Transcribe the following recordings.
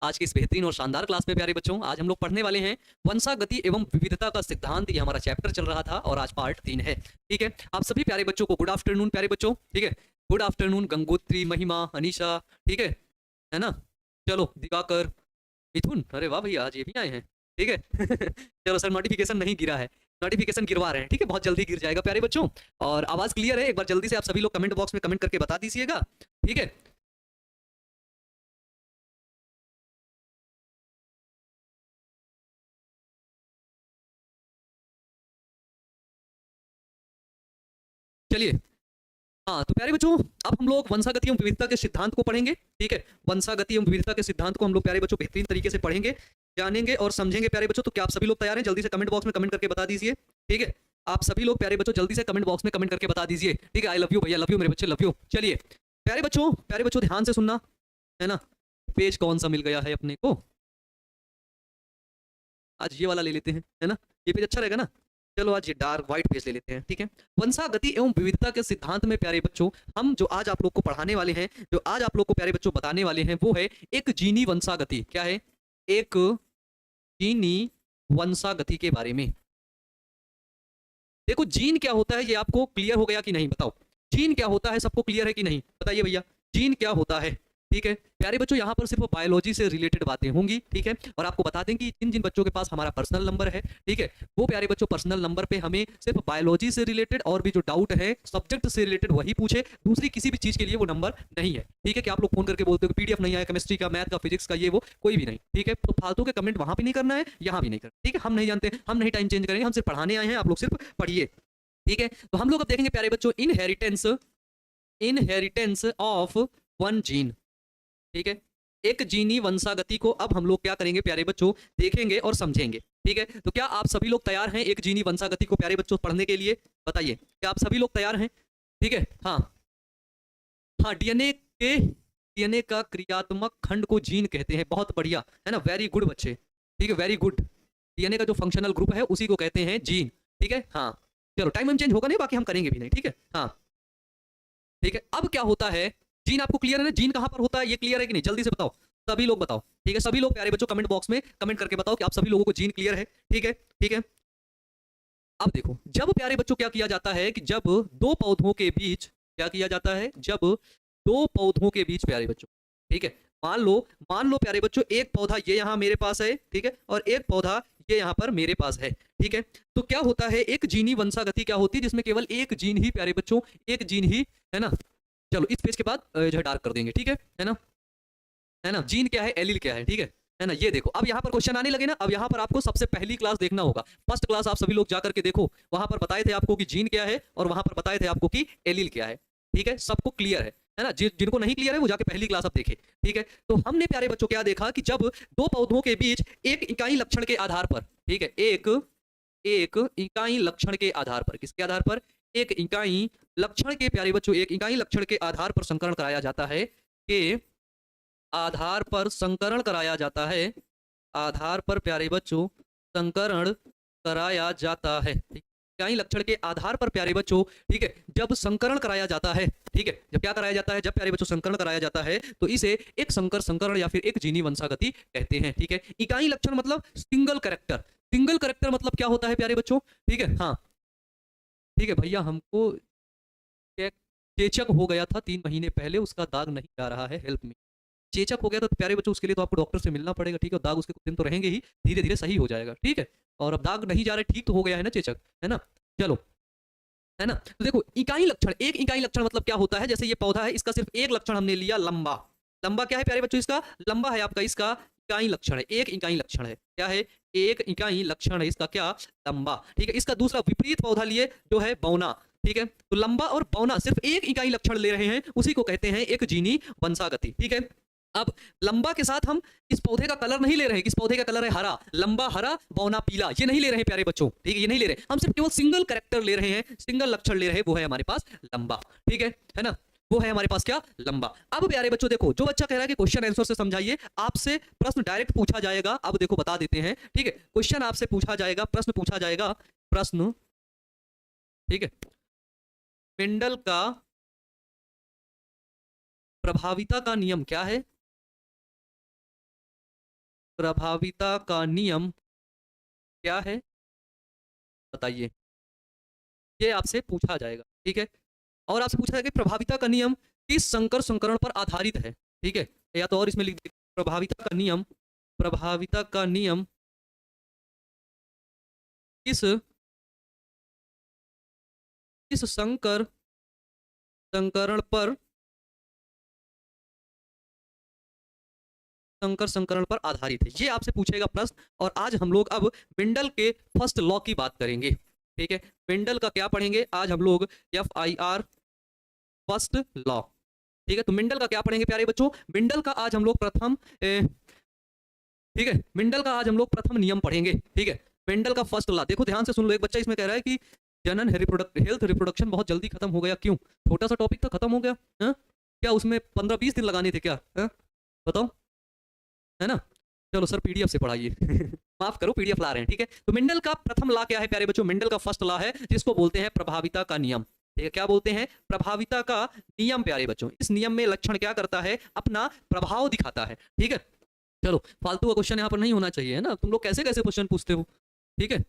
आज की इस बेहतरीन और शानदार क्लास में प्यारे बच्चों, आज हम लोग पढ़ने वाले हैं वंशागति एवं विविधता का सिद्धांत। ये हमारा चैप्टर चल रहा था और आज पार्ट 3 है। ठीक है, आप सभी प्यारे बच्चों को गुड आफ्टरनून प्यारे बच्चों। ठीक है, गुड आफ्टरनून गंगोत्री, महिमा, अनीशा। ठीक है ना। चलो दिवाकर, मिथुन, अरे वाह भैया आज ये भी आए हैं। ठीक है चलो सर, नोटिफिकेशन नहीं गिरा है, नोटिफिकेशन गिरवा रहे हैं। ठीक है, बहुत जल्दी गिर जाएगा प्यारे बच्चों। और आवाज क्लियर है? एक बार जल्दी से आप सभी लोग कमेंट बॉक्स में कमेंट करके बता दीजिएगा। ठीक है, चलिए। हाँ तो प्यारे बच्चों, अब हम लोग वंशागति एवं विविधता के सिद्धांत को पढ़ेंगे। ठीक है, वंशागति एवं विविधता के सिद्धांत को हम लोग प्यारे बच्चों बेहतरीन तरीके से पढ़ेंगे, जानेंगे और समझेंगे प्यारे बच्चों। तो क्या आप सभी लोग तैयार हैं? जल्दी से कमेंट बॉक्स में कमेंट करके बता दीजिए। ठीक है, आप सभी लोग प्यारे बच्चों जल्दी से कमेंट बॉक्स में कमेंट करके बता दीजिए। ठीक है, आई लव यू भैया, लव यू मेरे बच्चे, लव यू। चलिए प्यारे बच्चों ध्यान से सुनना है ना। पेज कौन सा मिल गया है अपने को? आज ये वाला ले लेते हैं, है ना। ये पेज अच्छा रहेगा ना। चलो आज ये डार्क व्हाइट पेज ले लेते हैं। ठीक है, वंशागति एवं विविधता के सिद्धांत में प्यारे बच्चों, हम जो आज आप लोग को पढ़ाने वाले हैं, जो आज आप लोग को प्यारे बच्चों बताने वाले हैं, वो है एक जीनी वंशागति। क्या है? एक जीनी वंशागति के बारे में। देखो जीन क्या होता है ये आपको क्लियर हो गया कि नहीं, बताओ। जीन क्या होता है सबको क्लियर है कि नहीं, बताइए भैया। जीन क्या होता है? ठीक है प्यारे बच्चों, यहाँ पर सिर्फ बायोलॉजी से रिलेटेड बातें होंगी। ठीक है, और आपको बता दें कि जिन जिन बच्चों के पास हमारा पर्सनल नंबर है, ठीक है, वो प्यारे बच्चों पर्सनल नंबर पे हमें सिर्फ बायोलॉजी से रिलेटेड और भी जो डाउट है सब्जेक्ट से रिलेटेड वही पूछे, दूसरी किसी भी चीज के लिए वो नंबर नहीं है। ठीक है, कि आप लोग फोन करके बोलते हो पीडीएफ नहीं आया केमिस्ट्री का, मैथ का, फिजिक्स का, ये वो कोई भी नहीं। ठीक है, तो फालतू के कमेंट वहां भी नहीं करना है, यहाँ भी नहीं करना। ठीक है, हम नहीं जानते, हम नहीं टाइम चेंज करेंगे, हम सिर्फ पढ़ाने आए हैं, आप लोग सिर्फ पढ़िए। ठीक है, तो हम लोग अब देखेंगे प्यारे बच्चों inheritance, inheritance of one gene. ठीक है, एक जीनी वंशागति को अब हम लोग क्या करेंगे प्यारे बच्चों, देखेंगे और समझेंगे। ठीक है, तो क्या आप सभी लोग तैयार हैं एक जीनी वंशागति को प्यारे बच्चों पढ़ने के लिए? बताइए, क्या आप सभी लोग तैयार हैं? ठीक है, हाँ हाँ। डीएनए का क्रियात्मक खंड को जीन कहते हैं। बहुत बढ़िया, है ना, वेरी गुड बच्चे। ठीक है, वेरी गुड। डीएनए का जो फंक्शनल ग्रुप है उसी को कहते हैं जीन। ठीक है, हाँ। चलो टाइम चेंज होगा नहीं, बाकी हम करेंगे भी नहीं। ठीक है, हाँ। ठीक है, अब क्या होता है? जीन आपको क्लियर है ना? जीन कहां पर होता है ये क्लियर है कि नहीं? जल्दी से बताओ, सभी लोग बताओ। ठीक है, सभी लोग प्यारे बच्चों कमेंट बॉक्स में कमेंट करके बताओ कि आप सभी लोगों को जीन क्लियर है। ठीक है, ठीक है। अब देखो, जब प्यारे बच्चों क्या किया जाता है कि जब दो पौधों के बीच क्या किया जाता है, जब दो पौधों के बीच प्यारे बच्चों, ठीक है, मान लो प्यारे बच्चों एक पौधा ये यहाँ मेरे पास है, ठीक है, और एक पौधा ये यहाँ पर मेरे पास है। ठीक है, तो क्या होता है, एक जीनी वंशागति क्या होती है जिसमें केवल एक जीन ही प्यारे बच्चों, एक जीन ही, है ना। चलो इस पेज के बाद जो है डार्क कर देंगे। ठीक है ना, है ना। जीन क्या है, एलील क्या है? ठीक है ना। ये देखो अब यहाँ पर क्वेश्चन आने लगे ना। अब यहाँ पर आपको सबसे पहली क्लास देखना होगा, फर्स्ट क्लास आप सभी लोग जाकर के देखो, वहां पर बताए थे आपको कि जीन क्या है और वहां पर बताए थे आपको कि एलील क्या है। ठीक है, सबको क्लियर है ना। जिनको नहीं क्लियर है वो जाके पहली क्लास अब देखे। ठीक है, तो हमने प्यारे बच्चों क्या देखा कि जब दो पौधों के बीच एक इकाई लक्षण के आधार पर, ठीक है, एक एक इकाई लक्षण के आधार पर, किसके आधार पर? एक इकाई लक्षण के प्यारे बच्चों, एक इकाई लक्षण के आधार पर संकरण कराया जाता है, के आधार पर संकरण कराया जाता है, आधार पर प्यारे बच्चों संकरण कराया जाता है। ठीक, इकाई लक्षण के आधार पर प्यारे बच्चों, ठीक है, जब संकरण कराया जाता है, ठीक है, जब क्या कराया जाता है, जब प्यारे बच्चों संकरण कराया जाता है, तो इसे एक संकर संकरण या फिर एक जीनी वंशागति कहते हैं। ठीक है, इकाई लक्षण मतलब सिंगल करेक्टर, सिंगल करेक्टर मतलब क्या होता है प्यारे बच्चों? ठीक है, हाँ। ठीक है भैया, हमको चेचक हो गया था 3 महीने पहले, उसका दाग नहीं जा रहा है, हेल्प मी। चेचक हो गया था तो प्यारे बच्चों उसके लिए तो आपको डॉक्टर से मिलना पड़ेगा। ठीक है, दाग उसके कुछ दिन तो रहेंगे ही, धीरे धीरे सही हो जाएगा। ठीक है, और अब दाग नहीं जा रहा है, ठीक तो हो गया है ना चेचक, है ना। चलो, है ना। तो देखो इकाई लक्षण, एक इकाई लक्षण मतलब क्या होता है, जैसे ये पौधा है, इसका सिर्फ एक लक्षण हमने लिया, लंबा। लंबा क्या है प्यारे बच्चों? इसका लंबा है आपका, इसका इकाई लक्षण है, एक इकाई लक्षण है। क्या है? एक इकाई लक्षण है इसका, क्या? लंबा। ठीक है, इसका दूसरा विपरीत पौधा लिए जो है बौना। ठीक है, तो लंबा और बौना सिर्फ एक इकाई लक्षण ले रहे हैं, उसी को कहते हैं एक जीनी वंशागति। ठीक है, अब लंबा के साथ हम इस पौधे का कलर नहीं ले रहे हैं, किस पौधे का कलर है? हरा, लंबा हरा, बौना पीला, ये नहीं ले रहे हैं प्यारे बच्चों। ठीक है, ये नहीं ले रहे, हम सिर्फ केवल सिंगल कैरेक्टर ले रहे हैं, सिंगल लक्षण ले रहे हैं, वो है हमारे पास लंबा। ठीक है ना, वो है हमारे पास क्या? लंबा। अब प्यारे बच्चों देखो, जो बच्चा कह रहा है कि क्वेश्चन आंसर से समझाइए, आपसे प्रश्न डायरेक्ट पूछा जाएगा। अब देखो बता देते हैं, ठीक है, क्वेश्चन आपसे पूछा जाएगा, प्रश्न पूछा जाएगा, प्रश्न। ठीक है, मेंडल का प्रभाविता का नियम क्या है? प्रभाविता का नियम क्या है बताइए, ये आपसे पूछा जाएगा। ठीक है, और आपसे पूछा जाएगा कि प्रभाविता का नियम किस संकर संकरण पर आधारित है। ठीक है, या तो और इसमें लिख दे प्रभाविता का नियम, प्रभाविता का नियम किस किस संकर संकरण पर संकर संकरण पर आधारित है, ये आपसे पूछेगा प्रश्न। और आज हम लोग अब मेंडल के फर्स्ट लॉ की बात करेंगे। ठीक है, मेंडल का क्या पढ़ेंगे आज हम लोग, FIR फर्स्ट लॉ। ठीक है, तो मेंडल का क्या पढ़ेंगे प्यारे बच्चों, मेंडल का आज हम लोग प्रथम ठीक है, मेंडल का आज हम लोग प्रथम नियम पढ़ेंगे। ठीक है, मेंडल का फर्स्ट लॉ, देखो ध्यान से सुन लो। एक बच्चा इसमें कह रहा है कि जनन हेल्थ रिप्रोडक्शन बहुत जल्दी खत्म हो गया, क्यों? छोटा सा टॉपिक था, खत्म हो गया। हा? क्या उसमें 15-20 दिन लगाने थे क्या? हा? बताओ, है ना? चलो सर PDF से पढ़ाइए माफ करो, PDF ला रहे हैं। ठीक है, तो मेंडल का प्रथम लॉ क्या है प्यारे बच्चों, मेंडल का फर्स्ट लॉ है जिसको बोलते हैं प्रभाविता का नियम। ठीक है, क्या बोलते हैं? प्रभाविता का नियम प्यारे बच्चों। इस नियम में लक्षण क्या करता है, अपना प्रभाव दिखाता है। ठीक है, चलो फालतू का क्वेश्चन यहाँ पर नहीं होना चाहिए, है ना? तुम लोग कैसे कैसे क्वेश्चन पूछते हो। ठीक है,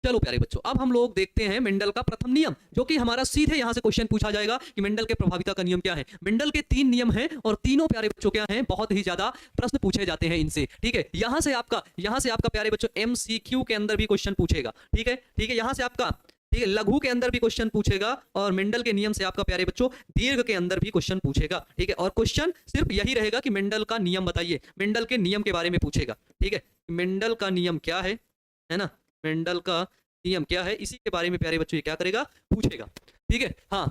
चलो प्यारे बच्चों, अब हम लोग देखते हैं मेंडल का प्रथम नियम, जो कि हमारा सीधे यहां से क्वेश्चन पूछा जाएगा कि मेंडल के प्रभाविता का नियम क्या है। मेंडल के 3 नियम हैं और तीनों प्यारे बच्चों क्या हैं, बहुत ही ज्यादा प्रश्न पूछे जाते हैं इनसे। ठीक है, यहां से आपका प्यारे बच्चों MCQ के अंदर भी क्वेश्चन पूछेगा। ठीक है, ठीक है, यहां से आपका ठीक है लघु के अंदर भी क्वेश्चन पूछेगा, और मेंडल के नियम से आपका प्यारे बच्चों दीर्घ के अंदर भी क्वेश्चन पूछेगा। ठीक है, और क्वेश्चन सिर्फ यही रहेगा कि मेंडल का नियम बताइए, मेंडल के नियम के बारे में पूछेगा। ठीक है, मेंडल का नियम क्या है ना? मेंडल का नियम क्या है, इसी के बारे में प्यारे बच्चों ये क्या करेगा, पूछेगा। ठीक है, हाँ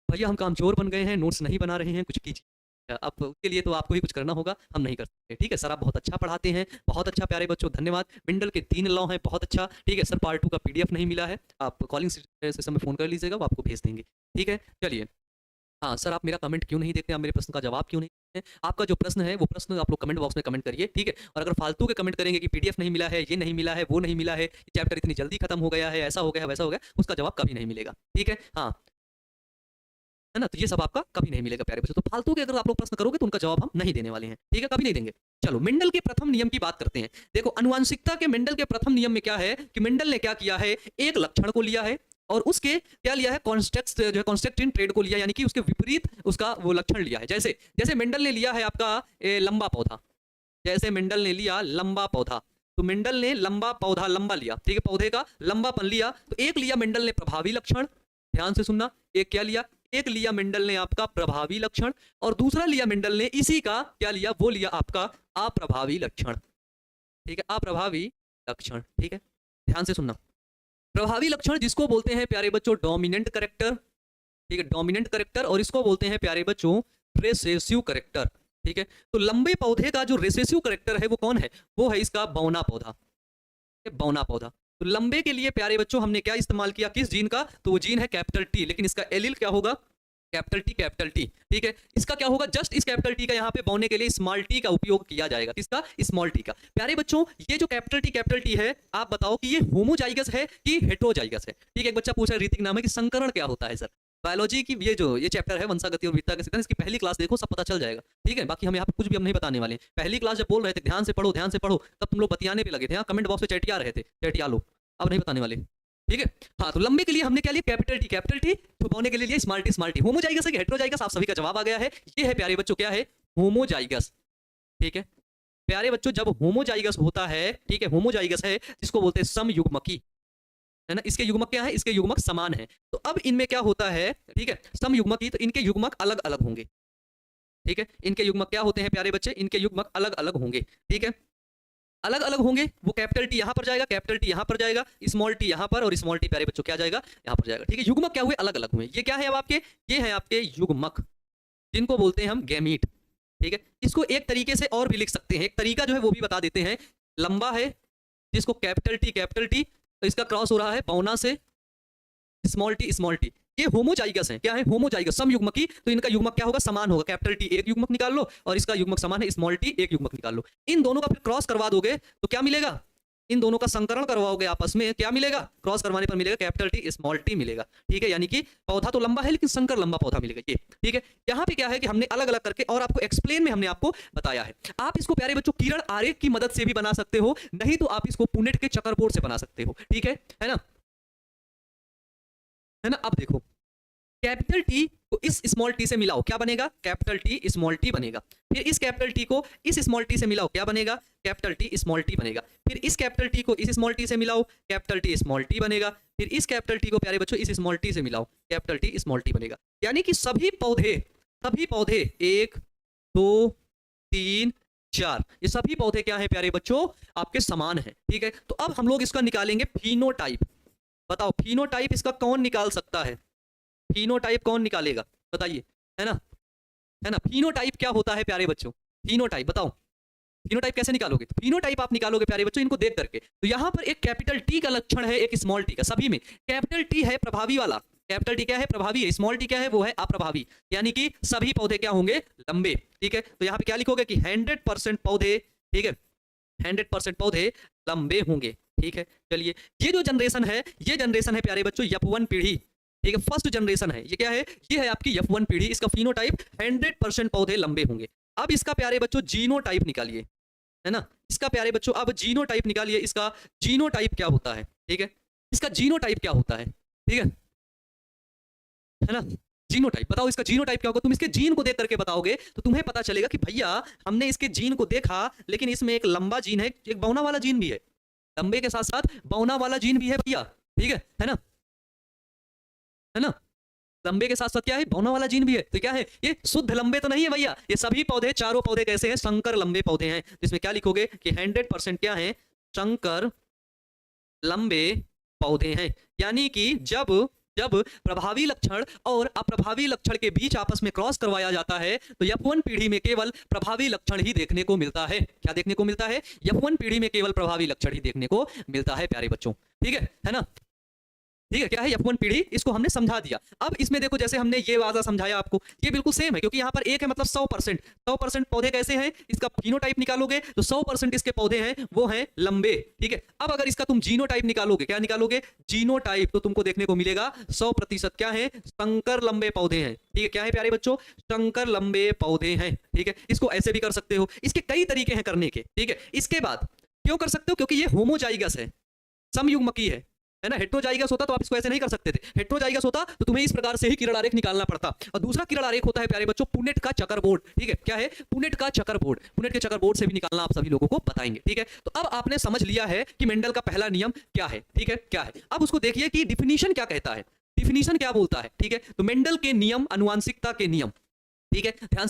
भैया हम कामचोर बन गए हैं, नोट्स नहीं बना रहे हैं, कुछ कीजिए। अब उसके लिए तो आपको ही कुछ करना होगा, हम नहीं कर सकते। ठीक है सर, आप बहुत अच्छा पढ़ाते हैं, बहुत अच्छा प्यारे बच्चों, धन्यवाद। मेंडल के 3 लॉ हैं, बहुत अच्छा। ठीक है सर, पार्ट 2 का PDF नहीं मिला है, आप कॉलिंग सेशन में फोन कर लीजिएगा, वो आपको भेज देंगे। ठीक है, चलिए। हाँ सर, आप मेरा कमेंट क्यों नहीं देखते, आप मेरे प्रश्न का जवाब क्यों नहीं देते? आपका जो प्रश्न है वो प्रश्न आप लोग कमेंट बॉक्स में कमेंट करिए। ठीक है, और अगर फालतू के कमेंट करेंगे कि PDF नहीं मिला है, ये नहीं मिला है, वो नहीं मिला है, चैप्टर इतनी जल्दी खत्म हो गया है, ऐसा हो गया, वैसा हो गया, उसका जवाब कभी नहीं मिलेगा। ठीक है, हाँ, है ना? तो ये सब आपका कभी नहीं मिलेगा प्यारे बच्चों। तो फालतू के अगर आप लोग प्रश्न करोगे तो उनका जवाब हम नहीं देने वाले हैं। ठीक है, कभी नहीं देंगे। चलो मेंडल के प्रथम नियम की बात करते हैं। देखो अनुवांशिकता के मेंडल के प्रथम नियम में क्या है कि मेंडल ने क्या किया है, एक लक्षण को लिया है और उसके क्या लिया है, कॉन्स्टेक्ट जो है कॉन्स्टेक्ट इन ट्रेड को लिया, यानी कि उसके विपरीत उसका वो लक्षण लिया है। जैसे जैसे मेंडल ने लिया है आपका लंबा पौधा, जैसे मेंडल ने लिया लंबा पौधा, तो मेंडल ने लंबा पौधा लंबा लिया। ठीक है, पौधे का लंबापन लिया, तो एक लिया मेंडल ने प्रभावी लक्षण, ध्यान से सुनना, एक क्या लिया, एक लिया मेंडल ने आपका प्रभावी लक्षण, और दूसरा लिया मेंडल ने इसी का क्या लिया, वो लिया आपका अप्रभावी लक्षण। ठीक है, अप्रभावी लक्षण। ठीक है, ध्यान से सुनना, प्रभावी लक्षण जिसको बोलते हैं प्यारे बच्चों डोमिनेंट करेक्टर। ठीक है, डोमिनेंट करेक्टर, और इसको बोलते हैं प्यारे बच्चों रेसेसिव करेक्टर। ठीक है, तो लंबे पौधे का जो रेसेसिव करेक्टर है वो कौन है, वो है इसका बौना पौधा। बौना पौधा, तो लंबे के लिए प्यारे बच्चों हमने क्या इस्तेमाल किया, किस जीन का, तो वो जीन है कैपिटल T, लेकिन इसका एलील क्या होगा, कैपिटल T। ठीक है, इसका क्या होगा, जस्ट इस कैपिटल T का यहाँ पे बोने के लिए स्मॉल t का उपयोग किया जाएगा। किसका, स्मॉल t का। प्यारे बच्चों ये जो कैपिटल T है, आप बताओ कि ये होमोजाइगस है कि हेटेरोजाइगस है। ठीक है, एक बच्चा पूछ रहा है, ऋतिक नाम है, कि संकरण क्या होता है सर। बायोलॉजी की ये चैप्टर है वंशागति और विविधता के सिद्धांत, इसकी पहली क्लास देखो, सब पता चल जाएगा। ठीक है, बाकी हम यहाँ पे कुछ भी हम नहीं बताने वाले। पहली क्लास जब बोल रहे थे ध्यान से पढ़ो ध्यान से पढ़ो, तब तुम लोग बतियाने पे लगे थे, कमेंट बॉक्स में चैटिया रहे थे, चैटिया लो, अब नहीं बताने वाले। ठीक है, हाँ, तो लंबे के लिए हमने क्या लिया, कैपिटल टी, तो बौने के लिए लिया स्मॉल टी। होमोजाइगस है कि हेटेरोजाइगस, आप सभी का जवाब आ गया है। ये है प्यारे बच्चों क्या है, होमोजाइगस। ठीक है प्यारे बच्चों, जब होमोजाइगस होता है, ठीक है, होमोजाइगस है जिसको बोलते हैं समयुग्मकी, है ना? इसके युग्मक क्या है, इसके युग्मक समान है। तो अब इनमें क्या होता है, ठीक है, समयुग्मकी, तो इनके युग्मक अलग अलग होंगे। ठीक है, इनके युग्मक क्या होते हैं प्यारे बच्चे, इनके युग्मक अलग अलग होंगे। ठीक है, अलग अलग होंगे, वो कैपिटल T यहाँ पर जाएगा, कैपिटल T यहाँ पर जाएगा, स्मॉल t यहाँ पर, और स्मॉल t प्यारे बच्चों क्या जाएगा, यहाँ पर जाएगा। ठीक है, युग्मक क्या हुए, अलग अलग हुए। ये क्या है अब आपके, ये है आपके युग्मक, जिनको बोलते हैं हम गैमीट। ठीक है, इसको एक तरीके से और भी लिख सकते हैं, एक तरीका जो है वो भी बता देते हैं। लंबा है जिसको कैपिटल T, तो इसका क्रॉस हो रहा है बौना से स्मॉल t। ये होमोजाइगस है, क्या है, होमोजाइगस, समयुग्मकी, तो इनका युग्मक क्या होगा, समान होगा। कैपिटल T एक युग्मक निकाल लो, और इसका युग्मक समान है स्मॉल t, एक युग्मक निकाल लो। इन दोनों का फिर क्रॉस करवा दोगे तो क्या मिलेगा, इन दोनों का संकरण करवाओगे आपस में, क्या मिलेगा? क्रॉस करवाने पर मिलेगा कैपिटल टी स्मॉल टी मिलेगा, ठीक है। यानी कि पौधा तो लंबा है लेकिन संकर लंबा पौधा मिलेगा ये, ठीक है। यहाँ पे क्या है कि हमने अलग अलग करके और आपको एक्सप्लेन में हमने आपको बताया है। आप इसको प्यारे बच्चों किरण आरेख की मदद से भी बना सकते हो, नहीं तो आप इसको पुनेट के चकरबोर्ड से बना सकते हो, ठीक है ना, है ना। अब देखो कैपिटल टी को इस स्मॉल टी से मिलाओ, क्या बनेगा? कैपिटल टी स्मॉल टी बनेगा। फिर इस कैपिटल टी को इस स्मॉल टी से मिलाओ, क्या बनेगा? कैपिटल टी स्मॉल टी बनेगा। फिर इस कैपिटल टी को इस स्मॉल टी से मिलाओ, कैपिटल टी स्मॉल टी बनेगा। फिर इस कैपिटल टी को प्यारे बच्चों इस स्मॉल टी से मिलाओ, कैपिटल टी स्मॉल टी बनेगा। यानी कि सभी पौधे 1 2 3 4 ये सभी पौधे क्या हैं प्यारे बच्चों? आपके समान हैं, ठीक है। तो अब हम लोग इसका निकालेंगे फिनोटाइप। बताओ फिनोटाइप इसका कौन निकाल सकता है? फिनोटाइप कौन निकालेगा? बताइए, है ना। फिनोटाइप क्या होता है प्यारे बच्चों? फिनोटाइप बताओ, फिनोटाइप कैसे निकालोगे? तो फिनोटाइप आप निकालोगे प्यारे बच्चों इनको देख करके। तो यहाँ पर एक कैपिटल टी का लक्षण है, एक स्मॉल टी का। सभी में कैपिटल टी है प्रभावी वाला, कैपिटल टी क्या है? प्रभावी है। स्मॉल टी क्या है? वो है अप्रभावी। यानी कि सभी पौधे क्या होंगे? लंबे, ठीक है। तो यहाँ पे क्या लिखोगे कि 100% पौधे, ठीक है, 100% पौधे लंबे होंगे, ठीक है। चलिए ये जो जनरेशन है, ये जनरेशन है प्यारे बच्चों F1 पीढ़ी, ठीक है, फर्स्ट जनरेशन है। ये क्या है? ये है आपकी F1 पीढ़ी। इसका फिनोटाइप 100% पौधे लंबे होंगे। अब इसका प्यारे बच्चों जीनोटाइप निकालिए, है ना। इसका प्यारे बच्चों अब जीनोटाइप निकालिए। इसका जीनोटाइप क्या होता है? ठीक है, इसका जीनोटाइप क्या होता है? ठीक है ना। जीनोटाइप बताओ, इसका जीनोटाइप क्या होगा? तुम इसके जीन को देख करके बताओगे तो तुम्हें पता चलेगा कि भैया हमने इसके जीन को देखा, लेकिन इसमें एक लंबा जीन है, एक बौना वाला जीन भी है। लंबे के साथ साथ बौना वाला जीन भी है भैया, ठीक है ना, है ना। लंबे के साथ साथ क्या है? बौना वाला जीन भी है। तो क्या है? ये शुद्ध लंबे तो नहीं है भैया। ये सभी पौधे, चारों पौधे कैसे हैं? संकर लंबे पौधे हैं। तो इसमें क्या लिखोगे कि 100% क्या है? संकर लंबे पौधे हैं। यानी कि जब प्रभावी लक्षण और अप्रभावी लक्षण के बीच आपस में क्रॉस करवाया जाता है तो F1 पीढ़ी में केवल प्रभावी लक्षण ही देखने को मिलता है। क्या देखने को मिलता है? F1 पीढ़ी में केवल प्रभावी लक्षण ही देखने को मिलता है प्यारे बच्चों, ठीक है ना। ठीक है, क्या है F1 पीढ़ी? इसको हमने समझा दिया। अब इसमें देखो जैसे हमने ये वाला समझाया आपको, ये बिल्कुल सेम है, क्योंकि यहाँ पर एक है मतलब 100% पौधे कैसे हैं? इसका फिनोटाइप निकालोगे तो 100% इसके पौधे हैं वो हैं लंबे, ठीक है। अब अगर इसका तुम जीनोटाइप निकालोगे, क्या निकालोगे? जीनोटाइप, तो तुमको देखने को मिलेगा 100% क्या है? संकर लंबे पौधे हैं, ठीक है। क्या है प्यारे बच्चों? संकर लंबे पौधे हैं, ठीक है। इसको ऐसे भी कर सकते हो, इसके कई तरीके हैं करने के, ठीक है। इसके बाद क्यों कर सकते हो? क्योंकि ये होमोजाइगस है, समयुग्मकी है ना। हेट्रोजाइगस होता तो आप इसको ऐसे नहीं कर सकते थे। हेट्रोजाइगस होता तो तुम्हें इस प्रकार से ही किरण आरेख निकालना पड़ता। और दूसरा किरण आरेख होता है प्यारे बच्चों पुनेट का चकरबोर्ड, ठीक है। क्या है? पुनेट का चकरबोर्ड। पुनेट के चकरबोर्ड से भी निकालना आप सभी लोगों को बताएंगे, ठीक है। तो अब आपने समझ लिया है कि मेंडल का पहला नियम क्या है, ठीक है, क्या है। अब उसको देखिए कि डिफिनीशन क्या कहता है, डिफिनीशन क्या बोलता है, ठीक है। तो मेंडल के नियम, आनुवांशिकता के नियम, ठीक है, ध्यान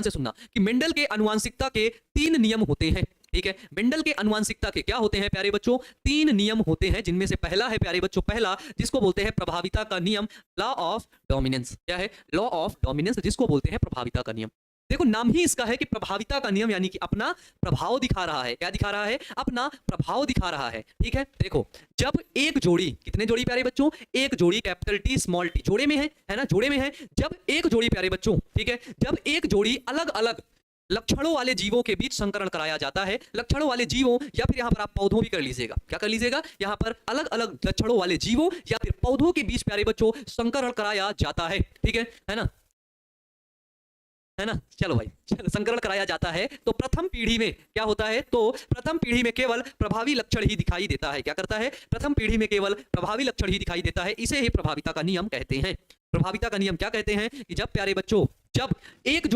से सुनना कि मेंडल के आनुवांशिकता के 3 नियम होते हैं, ठीक है। मेंडल के आनुवांशिकता के क्या होते हैं प्यारे बच्चों? 3 नियम होते हैं, जिनमें से पहला है प्यारे बच्चों, पहला जिसको बोलते हैं प्रभाविता का नियम, लॉ ऑफ डोमिनेंस। क्या है? लॉ ऑफ डोमिनेंस, जिसको बोलते हैं प्रभाविता का नियम। देखो नाम ही इसका है कि प्रभाविता का नियम, यानी कि अपना प्रभाव दिखा रहा है। क्या दिखा रहा है? अपना प्रभाव दिखा रहा है, ठीक है। देखो जब एक जोड़ी, कितने जोड़ी प्यारे बच्चों? एक जोड़ी कैपिटल टी स्मॉल टी जोड़े में है ना, जोड़े में है। जब एक जोड़ी प्यारे बच्चों, ठीक है, जब एक जोड़ी अलग अलग लक्षणों वाले जीवों के बीच संकरण कराया जाता है, लक्षणों वाले जीवों, या फिर यहाँ पर आप पौधों भी कर लीजिएगा। क्या कर लीजिएगा? यहाँ पर अलग अलग लक्षणों वाले जीवों या फिर पौधों के बीच प्यारे बच्चों संकरण कराया जाता है, ठीक है ना, है ना। चलो भाई, संकरण कराया जाता है तो प्रथम पीढ़ी में क्या होता है? तो प्रथम पीढ़ी में केवल प्रभावी लक्षण ही दिखाई देता है। क्या करता है? प्रथम पीढ़ी में केवल प्रभावी लक्षण ही दिखाई देता है। इसे ही प्रभाविता का नियम कहते हैं। प्रभाविता का नियम क्या कहते हैं? कि जब प्यारे बच्चों, जब एक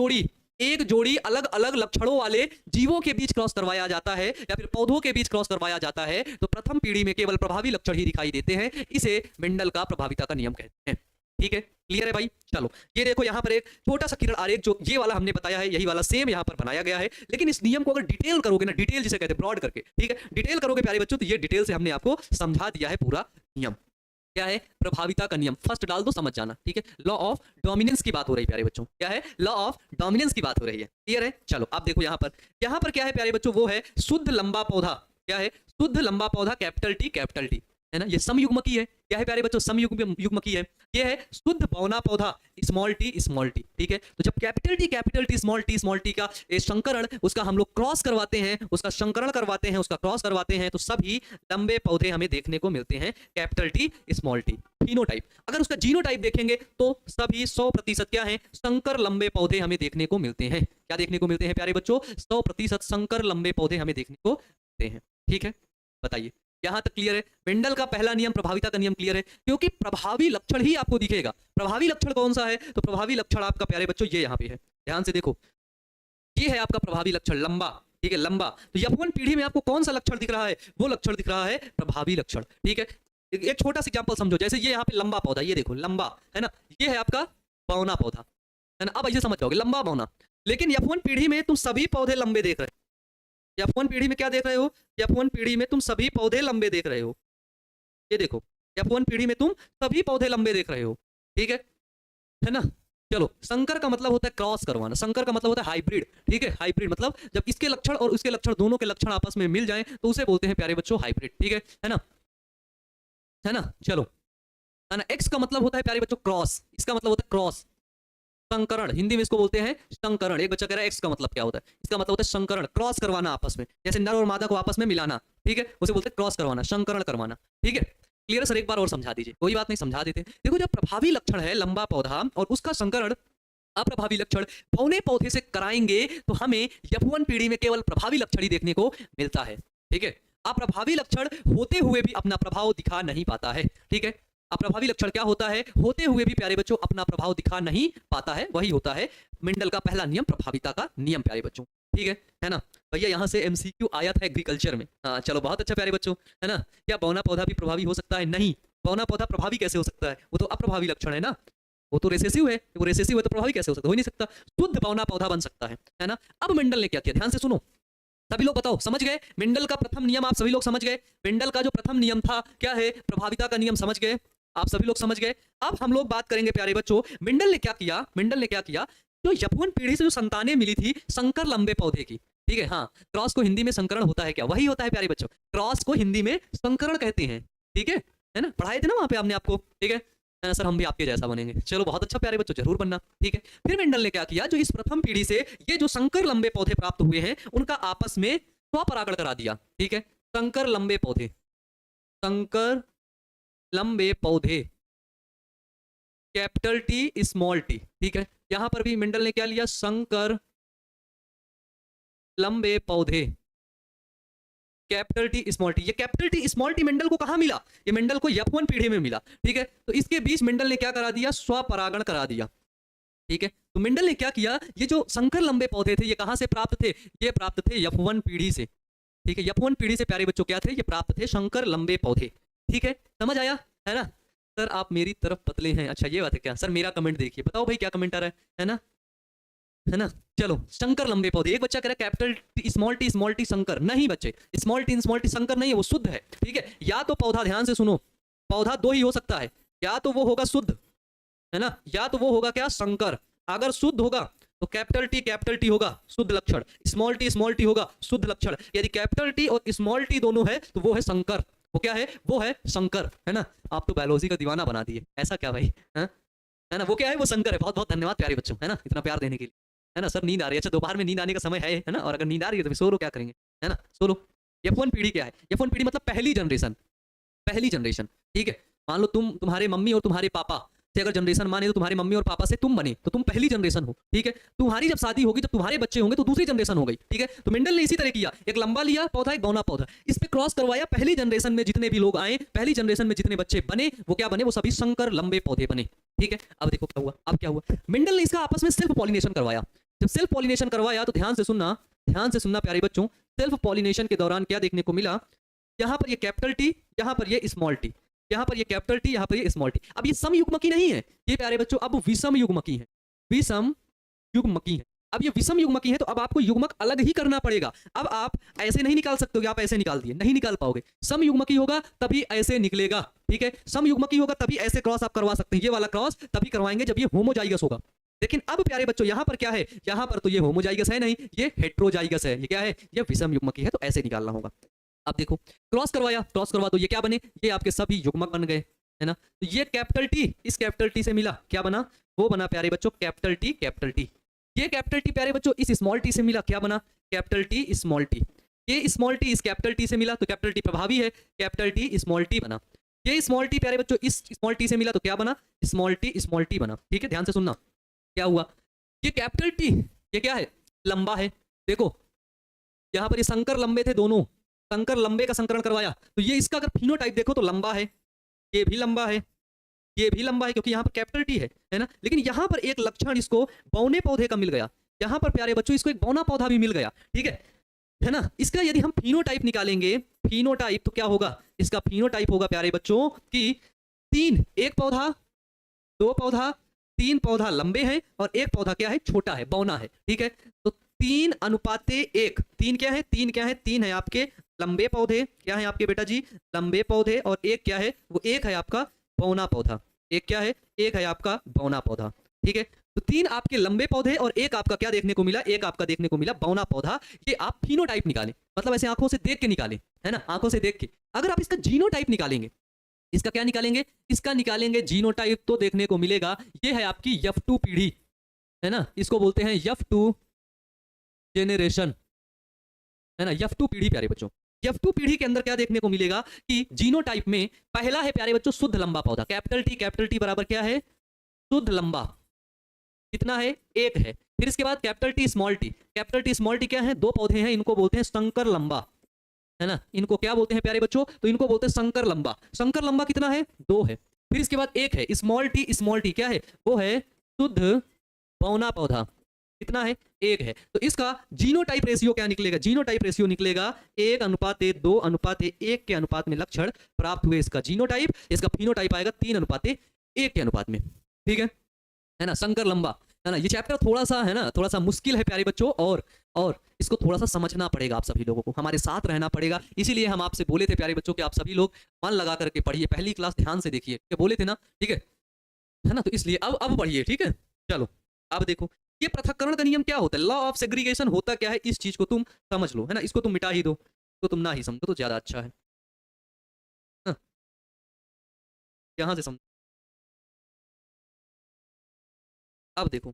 जोड़ी अलग अलग लक्षणों वाले जीवों के बीच क्रॉस करवाया जाता है या फिर पौधों के बीच क्रॉस करवाया जाता है तो प्रथम पीढ़ी में केवल प्रभावी लक्षण ही दिखाई देते हैं। इसे मेंडल का प्रभाविता का नियम कहते हैं, ठीक है। क्लियर है भाई? चलो ये देखो यहाँ पर एक छोटा सा किरण आरेख, जो ये वाला हमने बताया है, यही वाला सेम यहाँ पर बनाया गया है। लेकिन इस नियम को अगर डिटेल करोगे ना, डिटेल जिसे कहते हैं ब्रॉड करके, ठीक है, डिटेल करोगे प्यारे बच्चों, तो ये डिटेल से हमने आपको समझा दिया है पूरा नियम। क्या है? प्रभाविता का नियम। फर्स्ट डाल दो, समझ जाना, ठीक है। लॉ ऑफ डोमिनेंस की बात हो रही है प्यारे बच्चों। क्या है? लॉ ऑफ डोमिनेंस की बात हो रही है। क्लियर है? चलो आप देखो यहाँ पर क्या है प्यारे बच्चों? वो है शुद्ध लंबा पौधा। क्या है? शुद्ध लंबा पौधा कैपिटल टी, कैपिटल टी। है ना, ये समयुग्मकी है। क्या है प्यारे बच्चों, समयुग्मकी है। ये है शुद्ध बौना पौधा स्मॉल टी, ठीक है। तो जब कैपिटल टी स्मॉल टी का संकरण, उसका हम लोग क्रॉस करवाते हैं, उसका संकरण करवाते हैं, उसका क्रॉस करवाते हैं, तो सभी लंबे पौधे हमें देखने को मिलते हैं capital T small T. Phenotype, अगर उसका जीनोटाइप देखेंगे तो सभी 100% क्या है, संकर लंबे पौधे हमें देखने को मिलते हैं। क्या देखने को मिलते हैं प्यारे बच्चों, 100% संकर लंबे पौधे हमें देखने को मिलते हैं। ठीक है, बताइए यहां तक क्लियर है। मेंडल का पहला नियम, प्रभाविता का नियम क्लियर है, क्योंकि प्रभावी लक्षण ही आपको दिखेगा। प्रभावी लक्षण कौन सा है, तो प्रभावी लक्षण आपका प्यारे बच्चों ये यहाँ पे है, ध्यान से देखो, ये है आपका प्रभावी लक्षण लंबा। ठीक है, लंबा। तो F1 पीढ़ी में आपको कौन सा लक्षण दिख रहा है, वो लक्षण दिख रहा है प्रभावी लक्षण। ठीक है, एक छोटा सा एग्जांपल समझो, जैसे ये यहाँ पे लंबा पौधा, ये देखो लंबा है ना, ये है आपका बौना पौधा, है ना। अब ऐसे समझ जाओगे लंबा बौना, लेकिन F1 पीढ़ी में तुम सभी पौधे लंबे देख रहे हो। F1 पीढ़ी में क्या देख रहे हो, F1 पीढ़ी में तुम सभी पौधे लंबे देख रहे हो। ये देखो F1 पीढ़ी में तुम सभी पौधे लंबे देख रहे हो। ठीक है ना। चलो, संकर का मतलब होता है क्रॉस करवाना, संकर का मतलब होता है हाइब्रिड। ठीक है, हाइब्रिड मतलब जब इसके लक्षण और उसके लक्षण, दोनों के लक्षण आपस में मिल जाएं तो उसे बोलते हैं प्यारे बच्चों हाइब्रिड। ठीक है ना, है ना। चलो, है ना। एक्स का मतलब होता है प्यारे बच्चों क्रॉस, इसका मतलब होता है क्रॉस, संकरण, हिंदी में इसको बोलते हैं संकरण। एक बच्चा कह रहा है एक्स का मतलब क्या होता है, इसका मतलब होता है संकरण, क्रॉस करवाना आपस में, जैसे नर और मादा को आपस में मिलाना। ठीक है, उसे बोलते हैं क्रॉस करवाना, संकरण करवाना। ठीक है, क्लियर सर, एक बार और समझा दीजिए। कोई बात नहीं, समझा देते। देखो, जब प्रभावी लक्षण है लंबा पौधा और उसका संकरण अप्रभावी लक्षण बौने पौधे से कराएंगे तो हमें F1 पीढ़ी में केवल प्रभावी लक्षण ही देखने को मिलता है। ठीक है, अप्रभावी लक्षण होते हुए भी अपना प्रभाव दिखा नहीं पाता है। ठीक है, अप्रभावी लक्षण क्या होता है, होते हुए भी प्यारे बच्चों अपना प्रभाव दिखा नहीं पाता है। वही होता है मेंडल का पहला नियम, प्रभाविता का नियम प्यारे बच्चों। ठीक है ना भैया, यहाँ से MCQ आया था एग्रीकल्चर में। हाँ चलो, बहुत अच्छा प्यारे बच्चों, है ना। क्या बौना पौधा भी प्रभावी हो सकता है, नहीं। बौना पौधा प्रभावी कैसे हो सकता है, वो तो अप्रभावी लक्षण है ना, वो तो रेसेसिव है, वो रेसेसिव है तो प्रभावी कैसे हो सकता है, हो ही नहीं सकता। शुद्ध बौना पौधा बन सकता है ना। अब मेंडल ने क्या किया, ध्यान से सुनो सभी लोग, बताओ समझ गए। मेंडल का प्रथम नियम आप सभी लोग समझ गए। मेंडल का जो प्रथम नियम था क्या है, प्रभाविता का नियम, समझ गए आप सभी लोग, समझ गए। अब हम लोग बात करेंगे प्यारे बच्चों, मेंडल ने क्या किया, मेंडल ने क्या किया, जो F1 पीढ़ी से जो संतानें मिली थी संकर लंबे पौधे की। ठीक है, हाँ, क्रॉस को हिंदी में संकरण होता है क्या, वही होता है प्यारे बच्चों, क्रॉस को हिंदी में संकरण कहते हैं। ठीक है ना, पढ़ाए थे ना वहां पे आपने आपको। ठीक है ना सर, हम भी आपके जैसा बनेंगे। चलो, बहुत अच्छा प्यारे बच्चों, जरूर बनना। ठीक है, फिर मेंडल ने क्या किया, जो इस प्रथम पीढ़ी से ये जो संकर लंबे पौधे प्राप्त हुए हैं उनका आपस में स्वपरागण करा दिया। ठीक है, संकर लंबे पौधे, संकर लंबे पौधे, कैपिटल टी स्मॉल टी। ठीक है, यहां पर भी मेंडल ने क्या लिया, संकर लंबे पौधे, कैपिटल टी स्मॉल टी। ये capital T small T Mendel को कहां मिला, ये मेंडल को F1 पीढ़ी में मिला। ठीक है, तो इसके बीच मेंडल ने क्या करा दिया, स्वपरागण करा दिया। ठीक है, तो मेंडल ने क्या किया, ये जो संकर लंबे पौधे थे ये कहां से प्राप्त थे, ये प्राप्त थे F1 पीढ़ी से। ठीक है, F1 पीढ़ी से प्यारे बच्चों क्या थे, ये प्राप्त थे संकर लंबे पौधे। ठीक है, समझ आया, है ना। सर आप मेरी तरफ पतले हैं, अच्छा ये बात है क्या। सर मेरा कमेंट देखिए, बताओ भाई क्या कमेंट आ रहा है ना, है ना। चलो, शंकर लंबे पौधे, एक बच्चा कह रहा है capital T small T Shankar, नहीं बच्चे, स्मॉल टी शंकर नहीं है, वो शुद्ध है। ठीक है, या तो पौधा, ध्यान से सुनो, पौधा दो ही हो सकता है, या तो वो होगा शुद्ध, है ना, या तो वो होगा क्या, शंकर। अगर शुद्ध होगा तो कैपिटल टी होगा शुद्ध लक्षण, स्मॉल टी होगा शुद्ध लक्षण। यदि कैपिटल टी और स्मॉल टी दोनों है तो वो है शंकर। वो क्या है, वो है शंकर, है ना। आप तो बायोलॉजी का दीवाना बना दिए, ऐसा क्या भाई, है ना। वो क्या है, वो शंकर है। बहुत बहुत धन्यवाद प्यारे बच्चों, है ना, इतना प्यार देने के लिए, है ना। सर नींद आ रही है, अच्छा दोपहर में नींद आने का समय है ना, और अगर नींद आ रही है तो फिर सो लो, क्या करेंगे, है ना, सो लो। F1 पीढ़ी क्या है, F1 पीढ़ी मतलब पहली जनरेशन, पहली जनरेशन। ठीक है, मान लो तुम्हारे मम्मी और तुम्हारे पापा से अगर जनरेशन माने तो तुम्हारे मम्मी और पापा से तुम बने तो तुम पहली जनरेशन हो। ठीक है, तुम्हारी जब शादी होगी, जब तुम्हारे बच्चे होंगे तो दूसरी जनरेशन हो गई। ठीक है, तो मेंडल ने इसी तरह किया, एक लंबा लिया पौधा, एक बौना पौधा, इस पे क्रॉस करवाया, पहली जनरेशन में जितने भी लोग आए, पहली जनरेशन में जितने बच्चे बने, वो क्या बने, वो सभी संकर लंबे पौधे बने। ठीक है, अब देखो क्या हुआ, अब क्या हुआ, मेंडल ने इसका आपस में सेल्फ पॉलिनेशन करवाया। जब सेल्फ पॉलिनेशन करवाया तो ध्यान से सुनना प्यारे बच्चों, सेल्फ पॉलिनेशन के दौरान क्या देखने को मिला, यहाँ पर ये कैपिटल टी, यहाँ पर ये स्मॉल टी, यहाँ पर ये कैपिटल टी, यहाँ पर ये स्मॉल टी। अब ये समयुग्मकी नहीं है ये प्यारे बच्चों, अब विषम युग्मकी है, विषम युग्मकी है। अब ये विषम युग्मकी है तो अब आपको युग्मक अलग ही करना पड़ेगा। अब आप ऐसे नहीं निकाल सकते हो, आप ऐसे निकाल दिए, नहीं निकाल पाओगे। समयुग्मकी होगा तभी ऐसे निकलेगा। ठीक है, समयुग्मकी होगा तभी ऐसे क्रॉस आप करवा सकते हैं, ये वाला क्रॉस तभी करवाएंगे जब ये होमोजाइगस होगा। लेकिन अब प्यारे बच्चों यहाँ पर क्या है, यहाँ पर तो ये होमोजाइगस है नहीं, ये हेट्रोजाइगस है। ये क्या है, ये विषम युग्मकी है, तो ऐसे निकालना होगा। अब देखो क्रॉस करवाया, क्रॉस करवा तो ये क्या बने, ये आपके सभी युग्मक बन गए, है ना। तो ये कैपिटल टी इस कैपिटल टी से मिला, क्या बना, वो बना प्यारे बच्चों कैपिटल टी, कैपिटल टी। ये कैपिटल टी प्यारे बच्चों इस स्मॉल टी से मिला, क्या बना, कैपिटल टी स्मॉल टी। ये स्मॉल टी इस कैपिटल टी से मिला तो कैपिटल टी प्रभावी है, कैपिटल टी स्मॉल टी बना। ये स्मॉल टी प्यारे बच्चों इस स्मॉल टी से मिला तो क्या बना, स्मॉल टी बना। ठीक है, ध्यान से सुनना क्या हुआ। ये कैपिटल टी ये क्या है, लंबा है। देखो यहाँ पर ये संकर लंबे थे दोनों, संकर लंबे का संकरण करवाया तो ये इसका अगर फिनोटाइप देखो तो लंबा है, ये भी लंबा है, ये भी लंबा है, क्योंकि यहाँ पर कैपिटल टी है ना। लेकिन यहाँ पर एक लक्षण इसको बौने पौधे का मिल गया, यहाँ पर प्यारे बच्चों इसको एक बौना पौधा भी मिल गया। ठीक है ना। इसका यदि हम फिनोटाइप निकालेंगे, फिनोटाइप तो क्या होगा, इसका फिनोटाइप होगा प्यारे बच्चों कि 3, एक पौधा, 2 पौधा, 3 पौधा लंबे हैं और एक पौधा क्या है, छोटा है, बौना है। ठीक है, तो 3:1, 3 क्या है, 3 क्या है, 3 है आपके लंबे पौधे, क्या है आपके बेटा जी, लंबे पौधे, और एक क्या है, वो एक है आपका बौना पौधा। एक क्या है, एक है आपका बौना पौधा। ठीक है, तो 3 आपके लंबे पौधे और एक आपका क्या देखने को मिला, एक आपका देखने को मिला बौना पौधा। ये आप फिनोटाइप निकालें, मतलब ऐसे आंखों से देख के निकालें, है ना, आंखों से देख के। अगर आप इसका जीनोटाइप निकालेंगे, इसका क्या निकालेंगे, इसका निकालेंगे जीनोटाइप, तो देखने को मिलेगा ये है आपकी F2 पीढ़ी, है ना, इसको बोलते हैं F2 जेनरेशन, है ना, F2 पीढ़ी प्यारे बच्चों। F2 पीढ़ी के अंदर क्या देखने को मिलेगा कि जीनोटाइप में पहला है प्यारे बच्चों शुद्ध लंबा पौधा, कैपिटल टी बराबर क्या है, शुद्ध लंबा, कितना है, एक है। फिर इसके बाद capital T small T, capital T small T क्या है, 2 पौधे हैं, इनको बोलते हैं संकर लंबा, है ना, इनको क्या बोलते हैं प्यारे बच्चों, तो इनको बोलते हैं संकर लंबा। संकर लंबा कितना है, 2 है। फिर इसके बाद एक है स्मॉल टी क्या है, वो है शुद्ध बौना पौधा, कितना है, 1 है। तो इसका जीनोटाइप रेशियो क्या निकलेगा, जीनोटाइप रेशियो निकलेगा 1:2:1 के अनुपात में लक्षण प्राप्त हुए इसका जीनोटाइप, इसका फिनोटाइप आएगा 3:1 के अनुपात में। ठीक है ना, संकर लंबा, है ना। ये चैप्टर थोड़ा सा है ना, थोड़ा सा मुश्किल है प्यारे बच्चों, और इसको थोड़ा सा समझना पड़ेगा, आप सभी लोगों को हमारे साथ रहना पड़ेगा। इसीलिए हम आपसे बोले थे प्यारे बच्चों कि आप सभी लोग मन लगा करके पढ़िए, पहली क्लास ध्यान से देखिए, क्या बोले थे ना, ठीक है ना। तो इसलिए अब पढ़िए, ठीक है। चलो अब देखो ये पृथक्करण का नियम क्या होता है, लॉ ऑफ सेग्रीगेशन होता क्या है, इस चीज को तुम समझ लो, है ना। इसको तुम मिटा ही दो, तो तुम ना ही समझो तो ज्यादा अच्छा है, हाँ, यहाँ से समझो। अब देखो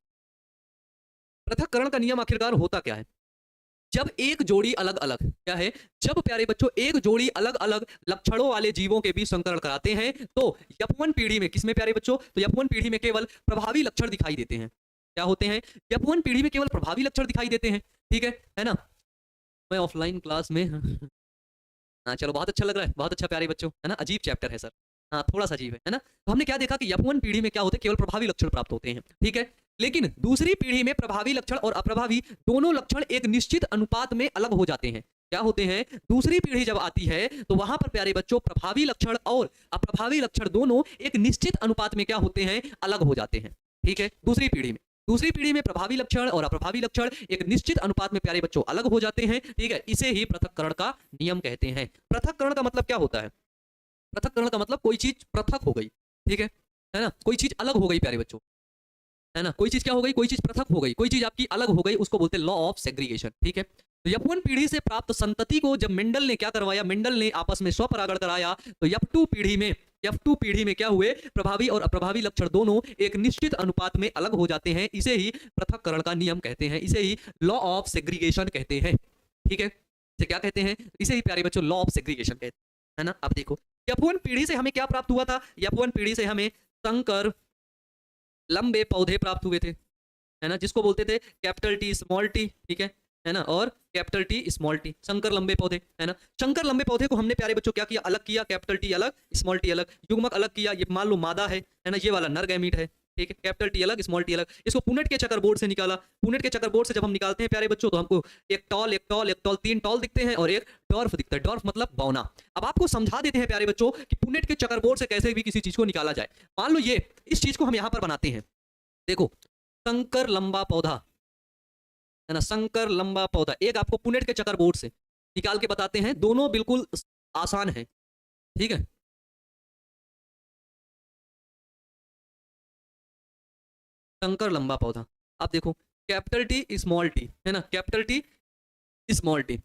पृथक्करण का नियम आखिरकार होता क्या है, जब एक जोड़ी अलग अलग क्या है, जब प्यारे बच्चों एक जोड़ी अलग अलग लक्षणों वाले जीवों के बीच संकरण कराते हैं तो F1 पीढ़ी में, किसमें प्यारे बच्चों, तो F1 पीढ़ी में केवल प्रभावी लक्षण दिखाई देते हैं। क्या होते हैं, F1 पीढ़ी में केवल प्रभावी लक्षण दिखाई देते हैं। ठीक है ना। मैं ऑफलाइन क्लास में हाँ चलो बहुत अच्छा लग रहा है, बहुत अच्छा प्यारे बच्चों, है ना, अजीब चैप्टर है सर, हाँ थोड़ा सा अजीब है ना। तो हमने क्या देखा कि F1 पीढ़ी में क्या होते हैं, केवल प्रभावी लक्षण प्राप्त होते हैं। ठीक है, लेकिन दूसरी पीढ़ी में प्रभावी लक्षण और अप्रभावी दोनों लक्षण एक निश्चित अनुपात में अलग हो जाते हैं। क्या होते हैं, दूसरी पीढ़ी जब आती है तो वहां पर प्यारे बच्चों प्रभावी लक्षण और अप्रभावी लक्षण दोनों एक निश्चित अनुपात में क्या होते हैं, अलग हो जाते हैं। ठीक है, दूसरी पीढ़ी में प्रभावी लक्षण और अप्रभावी लक्षण एक निश्चित अनुपात में प्यारे बच्चों अलग हो जाते हैं। ठीक है, इसे ही पृथक्करण का नियम कहते हैं। पृथक्करण का मतलब क्या होता है, पृथक्करण का मतलब कोई चीज पृथक हो गई। ठीक है ना, कोई चीज अलग हो गई प्यारे बच्चों, है ना, कोई चीज क्या हो गई, कोई चीज पृथक हो गई, कोई चीज आपकी अलग हो गई, उसको बोलते हैं लॉ ऑफ सेग्रीगेशन। ठीक है, तो F1 पीढ़ी से प्राप्त संतति को जब मेंडल ने क्या करवाया, मेंडल ने आपस में स्वपरागण कराया तो F2 पीढ़ी में क्या हुए, प्रभावी और अप्रभावी लक्षण दोनों एक निश्चित अनुपात में अलग हो जाते हैं। इसे ही पृथक्करण का नियम कहते हैं, इसे ही लॉ ऑफ सेग्रीगेशन कहते हैं। ठीक है, इसे क्या कहते हैं, इसे ही प्यारे बच्चों लॉ ऑफ सेग्रीगेशन कहते हैं, है ना। अब देखो F1 पीढ़ी से हमें क्या प्राप्त हुआ था, F1 पीढ़ी से हमें संकर लंबे पौधे प्राप्त हुए थे, है ना, जिसको बोलते थे कैपिटल टी स्मॉल टी। ठीक है ना, और कैपिटल टी स्मॉल टी, संकर लंबे पौधे, है ना। शंकर लंबे पौधे को हमने प्यारे बच्चों क्या किया, अलग किया, कैपिटल टी अलग स्मॉल टी अलग, युग्मक अलग किया, ये मान लो मादा है ना, ये वाला नर गैमीट है। ठीक है, कैपिटल टी अलग स्मॉल टी अलग, इसको पुनेट के चक्कर से निकाला। पुनेट के चक्कर से जब हम निकालते हैं प्यारे बच्चों तो हमको एक टॉल 3 टॉल दिखते हैं और एक डॉर्फ दिखता है, डॉर्फ मतलब बौना। अब आपको समझा देते हैं प्यारे बच्चों कि पुनेट के चक्कर से कैसे भी किसी चीज को निकाला जाए। मान लो ये इस चीज को हम यहाँ पर बनाते हैं, देखो संकर लंबा पौधा, है ना, संकर लंबा पौधा, एक आपको पुनेट के चक्कर बोर्ड से निकाल के बताते हैं, दोनों बिल्कुल आसान है। ठीक है, संकर लंबा पौधा, आप देखो कैपिटल टी स्मॉल टी, है ना, कैपिटल टी स्मॉल टी,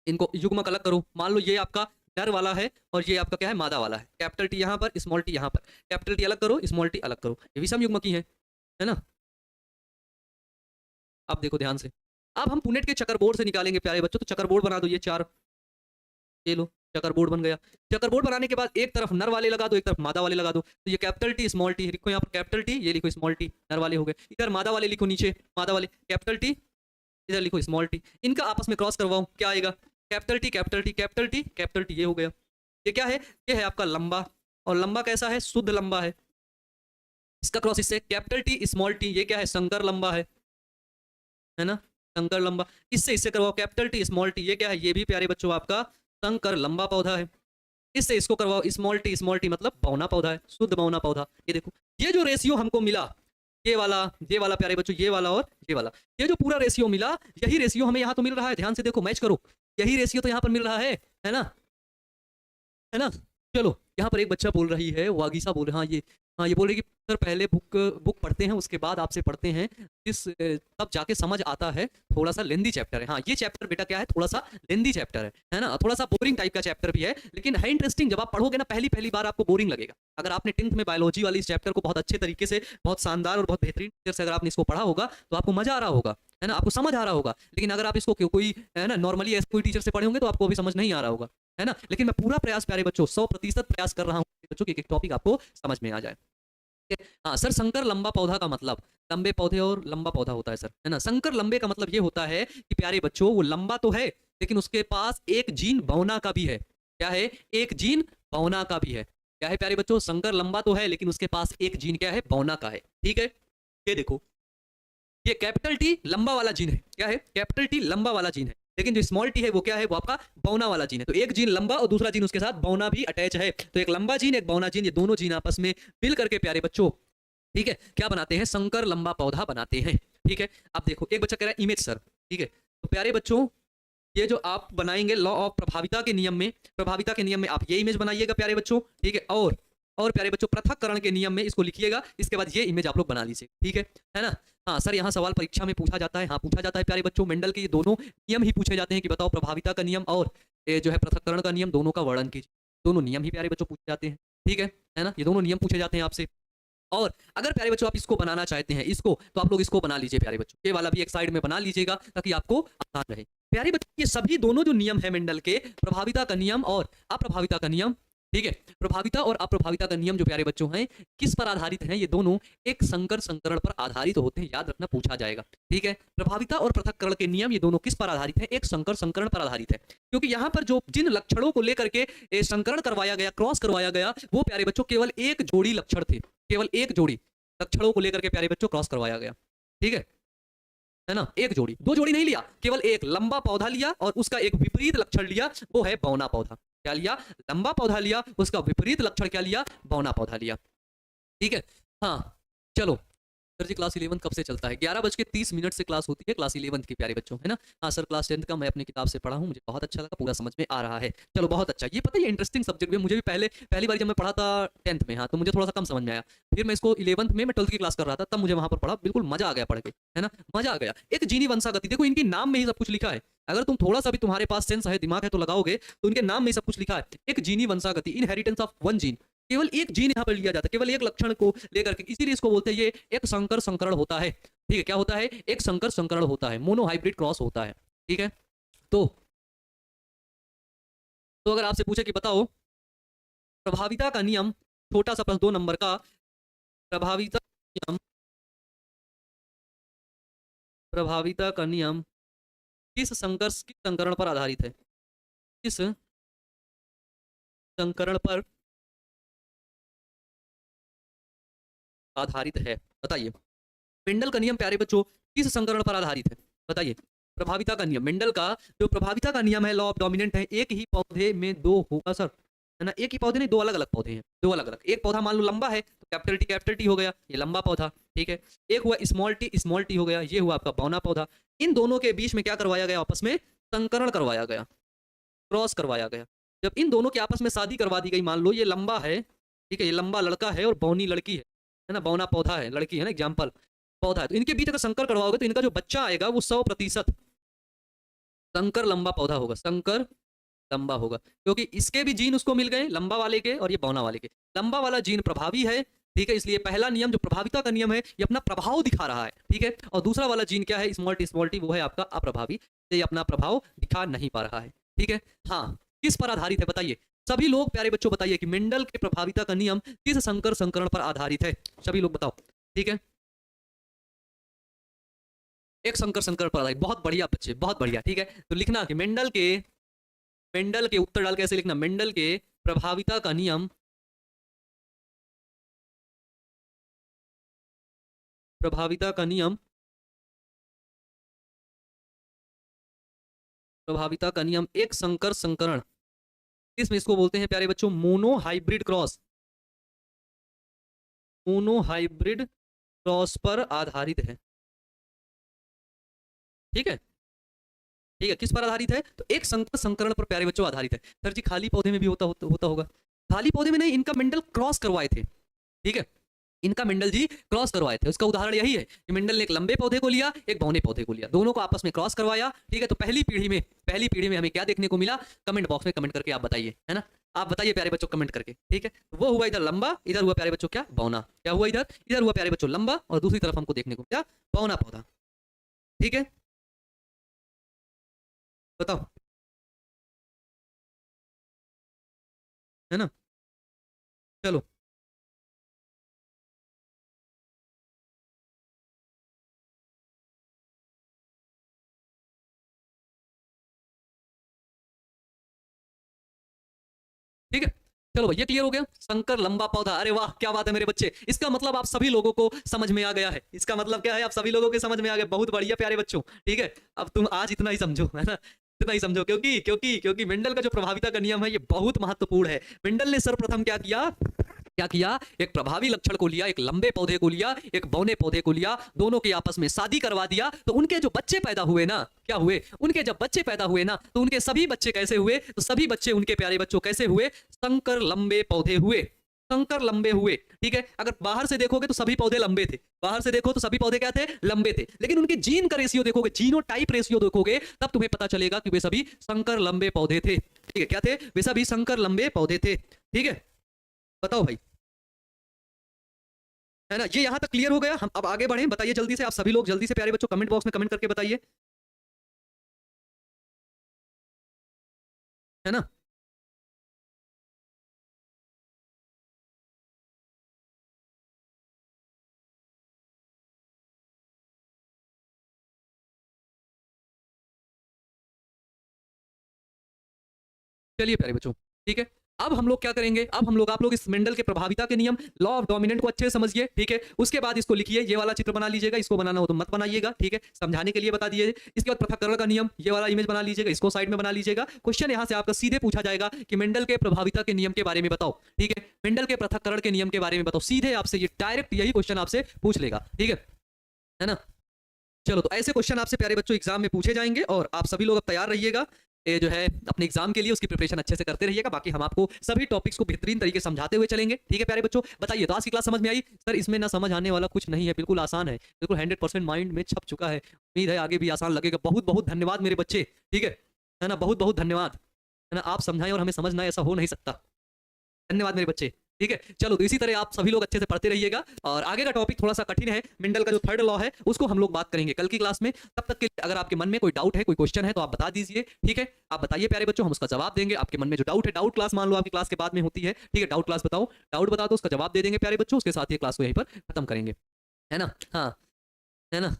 इनको युग्मक अलग करो। मान लो ये आपका नर वाला है और ये आपका क्या है, मादा वाला है। कैपिटल टी यहाँ पर, स्मॉल टी यहाँ पर। कैपिटल टी अलग करो, स्मॉल टी अलग करो, ये भी समयुग्मक ही है ना। अब देखो ध्यान से, अब हम पुनेट के चकरबोर्ड से निकालेंगे प्यारे बच्चों। तो चकरबोर्ड बना दो, ये 4, ये लो चकरबोर्ड बन गया। चकरबोर्ड बनाने के बाद एक तरफ नर वाले लगा दो, एक तरफ मादा वाले लगा दो। तो ये कैपिटल टी स्मॉल टी लिखो यहाँ पर, कैपिटल टी, ये लिखो स्मॉल टी, नर वाले हो गए। इधर मादा वाले लिखो नीचे, मादा वाले कैपिटल टी, इधर लिखो स्मॉल टी। इनका आपस में क्रॉस करवाओ, क्या आएगा, capital T capital T capital T capital T, ये हो गया। ये क्या है, ये है आपका लंबा, और लंबा कैसा है, शुद्ध लंबा है। इसका क्रॉस इससे कैपिटल टी स्मॉल टी, ये क्या है, संकर लंबा है ना, संकर लंबा। इससे इससे करवाओ कैपिटल टी स्मॉल टी, ये क्या है, ये भी प्यारे बच्चों आपका संकर लंबा पौधा है। इससे इसको करवाओ स्मॉल टी मतलब बौना पौधा है, शुद्ध बौना पौधा। ये देखो, ये जो रेशियो हमको मिला, ये वाला प्यारे बच्चों, ये वाला और ये वाला, ये जो पूरा रेशियो मिला, यही रेशियो हमें यहाँ तो मिल रहा है। ध्यान से देखो, मैच करो, यही रेशियो तो यहाँ पर मिल रहा है ना, है ना। चलो, यहाँ पर एक बच्चा बोल रही है, वागीसा बोल रहे, हाँ ये बोल रही कि सर पहले बुक पढ़ते हैं, उसके बाद आपसे पढ़ते हैं, तब जाके समझ आता है। थोड़ा सा लेंदी चैप्टर है। हाँ, ये चैप्टर बेटा क्या है, थोड़ा सा लेंदी चैप्टर है ना, थोड़ा सा बोरिंग टाइप का चैप्टर भी है, लेकिन है इंटरेस्टिंग। जब आप पढ़ोगे ना पहली बार, आपको बोरिंग लगेगा। अगर आपने 10th में बायोलॉजी वाली इस चैप्टर को बहुत अच्छे तरीके से, बहुत शानदार और बहुत बेहतरीन तरीके से अगर आपने इसको पढ़ा होगा, तो आपको मजा आ रहा होगा, है ना, आपको समझ आ रहा होगा। लेकिन अगर आप इसको कोई है ना नॉर्मली ऐसे कोई टीचर से पढ़े होंगे, तो आपको अभी समझ नहीं आ रहा होगा, है ना। लेकिन मैं पूरा प्रयास प्यारे बच्चों, 100% प्रयास कर रहा हूँ बच्चों कि एक टॉपिक आपको समझ में आ जाए। हाँ सर, संकर लंबा पौधा का मतलब, लंबे पौधे और लंबा पौधा होता है सर, है ना। संकर लंबे का मतलब ये होता है कि प्यारे बच्चों, वो लंबा तो है, लेकिन उसके पास एक जीन बौना का भी है। क्या है, एक जीन बौना का भी है। क्या है प्यारे बच्चों, संकर लंबा तो है, लेकिन उसके पास एक जीन क्या है, बौना का है। ठीक है, ये देखो, ये कैपिटल टी लंबा वाला जीन है। क्या है, कैपिटल टी लंबा वाला जीन है, लेकिन जो स्मॉल टी है वो क्या है, वो आपका बौना वाला जीन है। तो एक जीन लंबा और दूसरा जीन उसके साथ बौना भी अटैच है। तो एक लंबा जीन, एक बौना जीन, ये दोनों जीन आपस में मिल करके प्यारे बच्चों, ठीक है, क्या बनाते हैं, संकर लंबा पौधा बनाते हैं। ठीक है, अब देखो, एक बच्चा कह रहा है इमेज सर। ठीक है, तो प्यारे बच्चों, ये जो आप बनाएंगे लॉ ऑफ प्रभाविता के नियम में, प्रभाविता के नियम में आप ये इमेज बनाइएगा प्यारे बच्चों। ठीक है, और प्यारे बच्चों, पृथक्करण के नियम में इसको लिखिएगा। इसके बाद ये इमेज आप लोग बना लीजिए। ठीक है ना। हाँ सर, यहाँ सवाल परीक्षा में पूछा जाता है। हाँ, पूछा जाता है प्यारे बच्चों, मेंडल के ये दोनों नियम ही पूछे जाते हैं कि बताओ प्रभाविता का नियम और ये जो है पृथक्करण का नियम, दोनों का वर्णन कीजिए। दोनों नियम ही प्यारे बच्चों पूछे जाते हैं। ठीक है ना, ये दोनों नियम पूछे जाते हैं आपसे। और अगर प्यारे बच्चों आप इसको बनाना चाहते हैं, इसको, तो आप लोग इसको बना लीजिए प्यारे बच्चों। ये वाला भी एक साइड में बना लीजिएगा ताकि आपको आसान रहे। प्यारे बच्चों, ये सभी दोनों जो नियम है मेंडल के, प्रभाविता का नियम और अप्रभाविता का नियम, ठीक है, प्रभाविता और अप्रभाविता का नियम जो प्यारे बच्चों हैं, किस पर आधारित हैं, ये दोनों एक संकर संकरण पर आधारित होते हैं। याद रखना, पूछा जाएगा। ठीक है, प्रभाविता और पृथक्करण के नियम, ये दोनों किस पर आधारित है, एक संकर संकरण पर आधारित है। क्योंकि यहाँ पर जो जिन लक्षणों को लेकर के संकरण करवाया गया, क्रॉस करवाया गया, वो प्यारे बच्चों केवल एक जोड़ी लक्षण थे, केवल एक जोड़ी लक्षणों को लेकर के प्यारे बच्चों क्रॉस करवाया गया। ठीक है ना, एक जोड़ी, दो जोड़ी नहीं लिया, केवल एक लंबा पौधा लिया और उसका एक विपरीत लक्षण लिया, वो है बौना पौधा। क्या लिया, लंबा पौधा लिया, उसका विपरीत लक्षण क्या लिया, बौना पौधा लिया। ठीक है, हाँ चलो सर जी, क्लास 11 कब से चलता है? 11:30 से क्लास होती है क्लास 11 की प्यारे बच्चों, है ना। हाँ सर, क्लास 10th का मैं अपनी किताब से पढ़ा हूँ, मुझे बहुत अच्छा लगा, पूरा समझ में आ रहा है। चलो बहुत अच्छा, ये पता है, ये इंटरेस्टिंग सब्जेक्ट भी मुझे भी पहली बार जब मैं पढ़ा था 10th में, हाँ, तो मुझे थोड़ा सा कम समझ में आया। फिर मैं इसको 11th में, मैं 12th की क्लास कर रहा था, तब मुझे वहां पर पढ़ा, बिल्कुल मजा आ गया पढ़ के, है ना, मजा आ गया। एक जीनी वंशागति, देखो इनके नाम में ही सब कुछ लिखा है। अगर तुम थोड़ा सा भी तुम्हारे पास सेंस है, दिमाग है, तो लगाओगे तो इनके नाम में ही सब कुछ लिखा है। एक जीनी वंशागति, इनहेरिटेंस ऑफ वन जीन, केवल एक जीन यहाँ पर लिया जाता है, केवल एक लक्षण को लेकर के, इसीलिए इसको बोलते हैं ये एक संकर संकरण होता है। ठीक है, क्या होता है, एक संकर संकरण होता है, मोनोहाइब्रिड क्रॉस होता है। ठीक है, तो अगर आपसे पूछे कि बताओ प्रभाविता का नियम, छोटा सा +2 नंबर का, प्रभाविता नियम, प्रभाविता का नियम किस संकरण पर आधारित है, किस संकरण पर आधारित है, बताइए। मेंडल का नियम प्यारे बच्चों किस संकरण पर आधारित है, बताइए। प्रभाविता का नियम, मेंडल का जो प्रभाविता का नियम है, लॉ ऑफ डोमिनेंट है, एक ही पौधे में दो होगा सर, है ना, एक ही पौधे नहीं, दो अलग अलग पौधे हैं, दो अलग अलग। एक पौधा मान लो लंबा है, तो कैपिटल टी हो गया, ये लंबा पौधा। ठीक है, एक हुआ स्मॉल टी हो गया, ये हुआ आपका बौना पौधा। इन दोनों के बीच में क्या करवाया गया, आपस में संकरण करवाया गया, क्रॉस करवाया गया। जब इन दोनों के आपस में शादी करवा दी गई, मान लो ये लंबा है, ठीक है, ये लंबा लड़का है और बौनी लड़की है ना, बौना पौधा है, लड़की है ना, एग्जाम्पल पौधा है, तो इनके बीच अगर संकर करवाओगे तो इनका जो बच्चा आएगा वो 100% संकर लंबा पौधा होगा, संकर लंबा होगा, क्योंकि इसके भी जीन उसको मिल गए, लंबा वाले के और ये बौना वाले के। लंबा वाला जीन प्रभावी है, ठीक है, इसलिए पहला नियम जो प्रभाविता का नियम है ये अपना प्रभाव दिखा रहा है, ठीक है। और दूसरा वाला जीन क्या है, स्मॉल टी, वो है आपका अप्रभावी, तो ये अपना प्रभाव दिखा नहीं पा रहा है, ठीक है। हाँ, किस पर आधारित है बताइए सभी लोग, प्यारे बच्चों बताइए कि मेंडल के प्रभाविता का नियम किस संकर संकरण पर आधारित है, सभी लोग बताओ, ठीक है। एक संकर संकरण पर आधारित, बहुत बढ़िया बच्चे, बहुत बढ़िया, ठीक है। तो लिखना कि मेंडल के उत्तर डाल के ऐसे लिखना, मेंडल के प्रभाविता का नियम, प्रभाविता का नियम, प्रभाविता का नियम एक संकर संकरण, इसमें इसको बोलते हैं प्यारे बच्चों mono hybrid cross, mono hybrid cross पर आधारित है, ठीक है। ठीक है, किस पर आधारित है, तो एक संकर संकरण पर प्यारे बच्चों आधारित है। सर जी खाली पौधे में भी होता होगा, खाली पौधे में नहीं, इनका मेंडल क्रॉस करवाए थे, ठीक है, इनका मेंडल जी क्रॉस करवाए थे। उसका उदाहरण यही है कि मेंडल ने एक लंबे पौधे को लिया, एक बौने पौधे को लिया, दोनों को आपस में क्रॉस करवाया, ठीक है। तो पहली पीढ़ी में हमें क्या देखने को मिला, कमेंट बॉक्स में कमेंट करके आप बताइए, है ना, आप बताइए प्यारे बच्चों कमेंट करके, ठीक है। वो हुआ इधर लंबा, इधर हुआ प्यारे बच्चों क्या, बौना। क्या हुआ इधर, इधर हुआ प्यारे बच्चों लंबा और दूसरी तरफ हमको देखने को मिला बौना पौधा, ठीक है। बताओ, है ना, चलो। ठीक है, चलो भैया क्लियर हो गया, संकर लंबा पौधा, अरे वाह क्या बात है मेरे बच्चे, इसका मतलब आप सभी लोगों को समझ में आ गया है, इसका मतलब क्या है, आप सभी लोगों के समझ में आ गया, बहुत बढ़िया प्यारे बच्चों, ठीक है। अब तुम आज इतना ही समझो, है ना, इतना ही समझो, क्योंकि क्योंकि क्योंकि मेंडल का जो प्रभाविता का नियम है ये बहुत महत्वपूर्ण है। मेंडल ने सर्वप्रथम क्या किया, क्या किया, एक प्रभावी लक्षण को लिया, एक लंबे पौधे को लिया, एक बौने पौधे को लिया, दोनों की आपस में शादी करवा दिया, तो उनके जो बच्चे पैदा हुए ना, क्या हुए, उनके जब बच्चे पैदा हुए ना, तो उनके सभी बच्चे कैसे हुए, तो सभी बच्चे उनके प्यारे बच्चों कैसे हुए, संकर लंबे पौधे हुए, संकर लंबे हुए, ठीक है। अगर बाहर से देखोगे तो सभी पौधे लंबे थे, बाहर से देखो तो सभी पौधे क्या थे, लंबे थे, लेकिन उनके जीन का रेशियो देखोगे, जीनो टाइप रेशियो देखोगे, तब तुम्हें पता चलेगा कि वे सभी संकर लंबे पौधे थे, ठीक है। क्या थे, वे सभी संकर लंबे पौधे थे, ठीक है। बताओ भाई, है ना, ये यहां तक क्लियर हो गया, हम अब आगे बढ़े, बताइए जल्दी से, आप सभी लोग जल्दी से प्यारे बच्चों कमेंट बॉक्स में कमेंट करके बताइए, है ना। चलिए प्यारे बच्चों, ठीक है। अब हम लोग क्या करेंगे, अब हम लोग, आप लोग इस मेंडल के प्रभाविता के नियम, लॉ ऑफ डोमिनेंट को अच्छे से समझिए, ठीक है। उसके बाद इसको लिखिए, ये वाला चित्र बना लीजिएगा, इसको बनाना हो तो मत बनाइएगा, ठीक है, समझाने के लिए बता दिए। इसके बाद पृथक्करण का नियम, ये वाला इमेज बना लीजिएगा, इसको साइड में बना लीजिएगा। क्वेश्चन यहाँ से आपका सीधे पूछा जाएगा कि मेंडल के प्रभाविता के नियम के बारे में बताओ, ठीक है, मेंडल के पृथक्करण के नियम के बारे में बताओ, सीधे आपसे ये डायरेक्ट यही क्वेश्चन आपसे पूछ लेगा, ठीक है ना। चलो, तो ऐसे क्वेश्चन आपसे प्यारे बच्चों एग्जाम में पूछे जाएंगे, और आप सभी लोग अब तैयार रहिएगा, ये जो है अपने एग्जाम के लिए उसकी प्रिपरेशन अच्छे से करते रहिएगा। बाकी हम आपको सभी टॉपिक्स को बेहतरीन तरीके से समझाते हुए चलेंगे, ठीक है प्यारे बच्चों। बताइए, तो आज की क्लास समझ में आई, सर इसमें ना समझ आने वाला कुछ नहीं है, बिल्कुल आसान है, बिल्कुल 100% माइंड में छप चुका है, उम्मीद है आगे भी आसान लगेगा। बहुत बहुत धन्यवाद मेरे बच्चे, ठीक है ना, बहुत बहुत धन्यवाद, है ना, आप समझाएं और हमें समझना है, ऐसा हो नहीं सकता, धन्यवाद मेरे बच्चे, ठीक है। चलो, तो इसी तरह आप सभी लोग अच्छे से पढ़ते रहिएगा, और आगे का टॉपिक थोड़ा सा कठिन है, मेंडल का जो थर्ड लॉ है उसको हम लोग बात करेंगे कल की क्लास में। तब तक के लिए अगर आपके मन में कोई डाउट है, कोई क्वेश्चन है, तो आप बता दीजिए, ठीक है, आप बताइए प्यारे बच्चों, हम उसका जवाब देंगे। आपके मन में जो डाउट है, डाउट क्लास मान लो आपकी क्लास के बाद में होती है, ठीक है, डाउट क्लास बताओ, डाउट बता दो, उसका जवाब दे देंगे प्यारे बच्चों, उसके साथ ही क्लास को यहीं पर खत्म करेंगे, है ना। हाँ, है ना,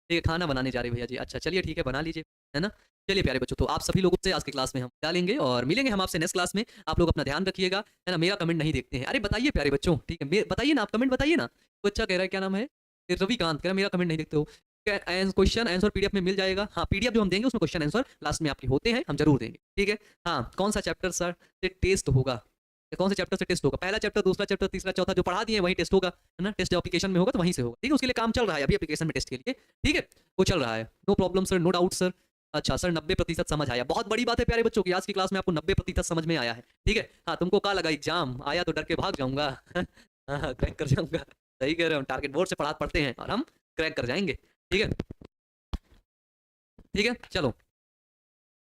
ठीक है, खाना बनाने जा रहे भैया जी, अच्छा चलिए ठीक है, बना लीजिए, है ना। चलिए प्यारे बच्चों, तो आप सभी लोगों से आज की क्लास में हम डालेंगे और मिलेंगे हम आपसे नेक्स्ट क्लास में। आप लोग अपना ध्यान रखिएगा, है ना, मेरा कमेंट नहीं देखते हैं, अरे बताइए प्यारे बच्चों, ठीक है, बताइए ना, आप कमेंट बताइए ना। तो अच्छा कह रहा है, क्या नाम है, ये रविकांत कह रहा है मेरा कमेंट नहीं देखते हो। क्वेश्चन आंसर पीडीएफ में मिल जाएगा, हाँ पीडीएफ जो हम देंगे उसमें क्वेश्चन आंसर लास्ट में आपके होते हैं, हम जरूर देंगे, ठीक है। हाँ, कौन सा चैप्टर सर से टेस्ट होगा, कौन से चैप्टर से टेस्ट होगा, पहला चैप्टर, दूसरा चैप्टर, तीसरा, चौथा, जो पढ़ा दिए वही टेस्ट होगा, है ना, टेस्ट एप्लीकेशन में होगा तो वहीं से होगा, ठीक है। उसके लिए काम चल रहा है अभी एप्लीकेशन में टेस्ट के लिए, ठीक है, वो चल रहा है, no problem sir, no doubt sir. अच्छा सर, 90% समझ आया, बहुत बड़ी बात है प्यारे बच्चों की, आज की क्लास में आपको 90% समझ में आया है, ठीक है। हाँ, तुमको क्या लगा एग्जाम आया तो डर के भाग जाऊंगा, हाँ क्रैक कर जाऊंगा, सही कह रहे हो, टारगेट बोर्ड से पढ़ते हैं और हम क्रैक कर जाएंगे, ठीक है, ठीक है, चलो।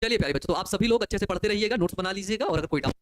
चलिए प्यारे बच्चों, तो आप सभी लोग अच्छे से पढ़ते रहिएगा, नोट्स बना लीजिएगा, और अगर कोई डाउट